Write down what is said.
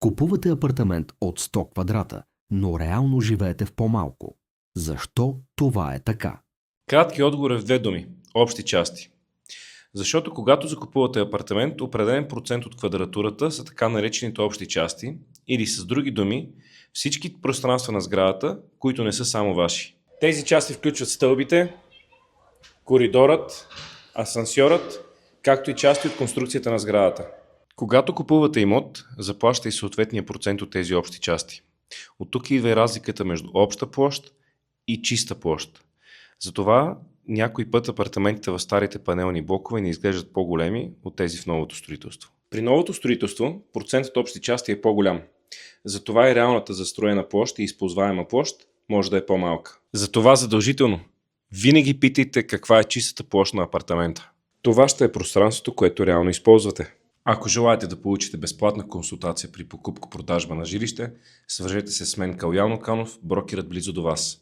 Купувате апартамент от 100 квадрата, но реално живеете в по-малко. Защо това е така? Кратки отговор е в две думи – общи части. Защото когато закупувате апартамент, определен процент от квадратурата са така наречените общи части, или с други думи, всички пространства на сградата, които не са само ваши. Тези части включват стълбите, коридорът, асансьорът, както и части от конструкцията на сградата. Когато купувате имот, заплащате и съответния процент от тези общи части. От тук идва и разликата между обща площ и чиста площ. Затова някой път апартаментите в старите панелни блокове не изглеждат по-големи от тези в новото строителство. При новото строителство процентът общи части е по-голям. Затова и реалната застроена площ и използваема площ може да е по-малка. Затова задължително винаги питайте каква е чистата площ на апартамента. Това ще е пространството, което реално използвате. Ако желаете да получите безплатна консултация при покупко-продажба на жилище, свържете се с мен Калоян Оканов, брокерът близо до вас.